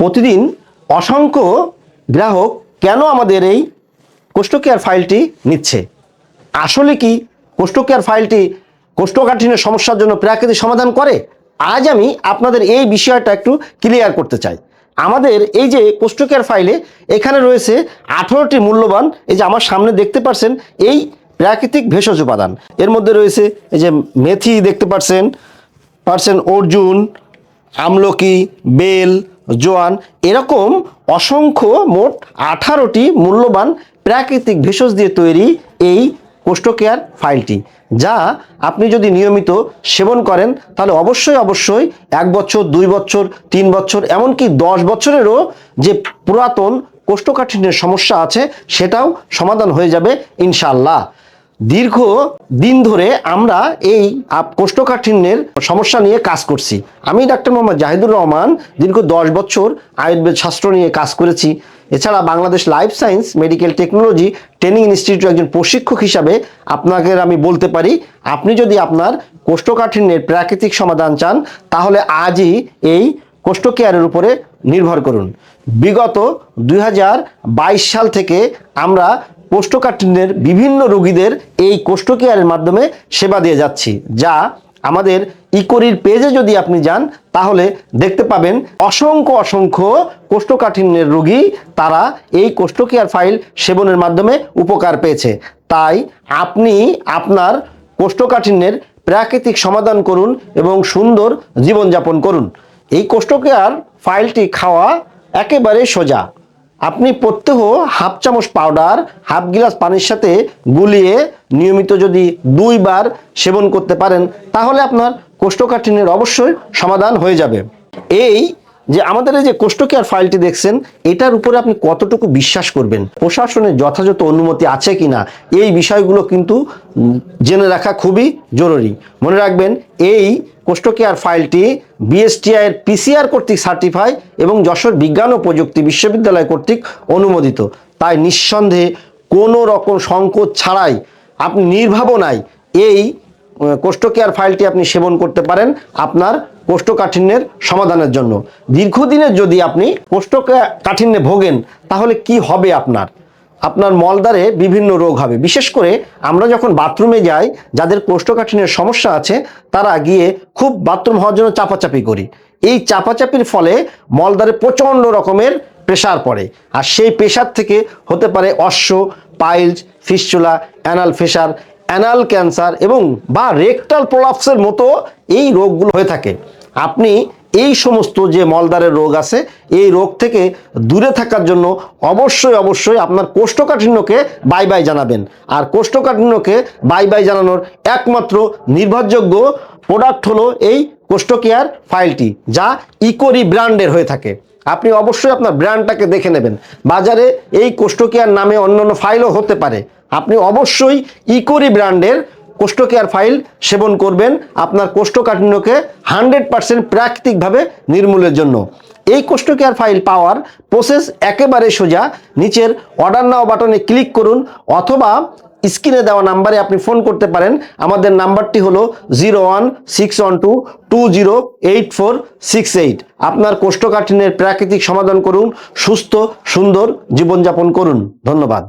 প্রতিদিন অসংখ্য গ্রাহক কেন আমাদের এই কোষ্ঠকেয়ার ফাইলটি নিচ্ছে? আসলে কি কোষ্ঠকেয়ার ফাইলটি কোষ্ঠকাঠিন্যের সমস্যার জন্য প্রাকৃতিক সমাধান করে? আজ আমি আপনাদের এই বিষয়টা একটু ক্লিয়ার করতে চাই। আমাদের এই যে কোষ্ঠকেয়ার ফাইলে এখানে রয়েছে 18টি মূল্যবান, এই যে আমার সামনে দেখতে পাচ্ছেন, এই প্রাকৃতিক ভেষজ উপাদান। এর মধ্যে রয়েছে এই যে মেথি দেখতে পাচ্ছেন, অর্জুন, আমলকি, বেল, জোয়ান, এরকম অসংখ্য মোট 18টি মূল্যবান প্রাকৃতিক ভেষজ দিয়ে তৈরি এই কোষ্ঠকেয়ার ফাইলটি, যা আপনি যদি নিয়মিত সেবন করেন তাহলে অবশ্যই 1 বছর, 2 বছর, 3 বছর, এমনকি 10 বছরেরও যে পুরাতন কোষ্ঠকাঠিন্যের সমস্যা আছে সেটাও সমাধান হয়ে যাবে ইনশাআল্লাহ। দীর্ঘ দিন ধরে আমরা এই কোষ্ঠকাঠিন্যের সমস্যা নিয়ে কাজ করছি। আমি ডাক্তার মোহাম্মদ জাহিদুর রহমান দীর্ঘ 10 বছর আয়ুর্বেদ শাস্ত্র নিয়ে কাজ করেছি। এছাড়া Bangladesh life science medical technology training institute একজন প্রশিক্ষক হিসাবে আপনাকে আমি বলতে পারি, আপনি যদি আপনার কোষ্ঠকাঠিন্যের প্রাকৃতিক সমাধান চান তাহলে আজই এই কোষ্ঠকেয়ারের উপরে নির্ভর করুন। বিগত 2022 সাল থেকে আমরা কোষ্ঠকাঠিন্যের বিভিন্ন রোগীদের এই কোষ্ঠকেয়ারের মাধ্যমে সেবা দিয়ে যাচ্ছি, যা আমাদের ইকোরির পেজে যদি আপনি যান তাহলে দেখতে পাবেন অসংখ্য কোষ্ঠকাঠিন্যের রোগী তারা এই কোষ্ঠকেয়ার ফাইল সেবনের মাধ্যমে উপকার পেয়েছে। তাই আপনি আপনার কোষ্ঠকাঠিন্যের প্রাকৃতিক সমাধান করুন এবং সুন্দর জীবনযাপন করুন। এই কোষ্ঠকেয়ার ফাইলটি খাওয়া একেবারে সোজা। আপনি প্রত্যহ হাফ চামচ পাউডার হাফ গ্লাস পানির সাথে গুলিয়ে নিয়মিত যদি 2 বার সেবন করতে পারেন তাহলে আপনার কোষ্ঠকাঠিন্যের অবশ্যই সমাধান হয়ে যাবে। এই যে আমাদের এই যে কোষ্ঠকেয়ার ফাইলটি দেখছেন, এটার উপরে আপনি কতটুকু বিশ্বাস করবেন, প্রশাসনের যথাযথ অনুমতি আছে কিনা, এই বিষয়গুলো কিন্তু জেনে রাখা খুবই জরুরি। মনে রাখবেন, এই কোষ্ঠকেয়ার ফাইলটি বিএসটিআই এর পিসিআর কর্তৃক সার্টিফাই এবং যশোর বিজ্ঞান ও প্রযুক্তি বিশ্ববিদ্যালয় কর্তৃক অনুমোদিত। তাই নিঃসন্দেহে কোনো রকম সংকোচ ছাড়াই আপনি নির্ভাবনায় এই কোষ্ঠকেয়ার ফাইলটি আপনি সেবন করতে পারেন আপনার কোষ্ঠকাঠিন্যের সমাধানের জন্য। দীর্ঘদিনের যদি আপনি কোষ্ঠকাঠিন্যে ভোগেন তাহলে কি হবে? আপনার মলদ্বারে বিভিন্ন রোগ হবে। বিশেষ করে আমরা যখন বাথরুমে যাই, যাদের কোষ্ঠকাঠিন্যের সমস্যা আছে তারা গিয়ে খুব বাথরুম হওয়ার জন্য চাপাচাপি করি। এই চাপাচাপির ফলে মলদ্বারে প্রচণ্ড রকমের প্রেসার পড়ে, আর সেই প্রেসার থেকে হতে পারে অশ্ব, piles, fistula, anal Fischer, anal cancer এবং বা রেকটাল প্রলাপসের মতো এই রোগগুলো হয়ে থাকে। আপনি এই সমস্ত যে মলদ্বারের রোগ আছে এই রোগ থেকে দূরে থাকার জন্য অবশ্যই আপনার কোষ্ঠকাঠিন্যকে বাই বাই জানাবেন। আর কোষ্ঠকাঠিন্যকে বাই বাই জানানোর একমাত্র নির্ভরযোগ্য প্রোডাক্ট হলো এই কোষ্ঠকেয়ার ফাইলটি, যা ইকোরি ব্র্যান্ডের হয়ে থাকে। আপনি অবশ্যই আপনার ব্র্যান্ডটাকে দেখে নেবেন। বাজারে এই কোষ্ঠকেয়ার নামে অন্যান্য ফাইলও হতে পারে, আপনি অবশ্যই ইকোরি ব্র্যান্ডের কোষ্ঠকেয়ার ফাইল সেবন করবেন আপনার কোষ্ঠকাঠিন্যকে 100% প্রাকৃতিকভাবে নির্মূলের জন্য। এই কোষ্ঠকেয়ার ফাইল পাওয়ার প্রসেস একেবারে সোজা। নিচের অর্ডার নাও বাটনে ক্লিক করুন অথবা স্ক্রিনে দেওয়া নাম্বারে আপনি ফোন করতে পারেন। আমাদের নাম্বারটি হলো 01612208468। আপনার কোষ্ঠকাঠিন্যের প্রাকৃতিক সমাধান করুন, সুস্থ সুন্দর জীবনযাপন করুন। ধন্যবাদ।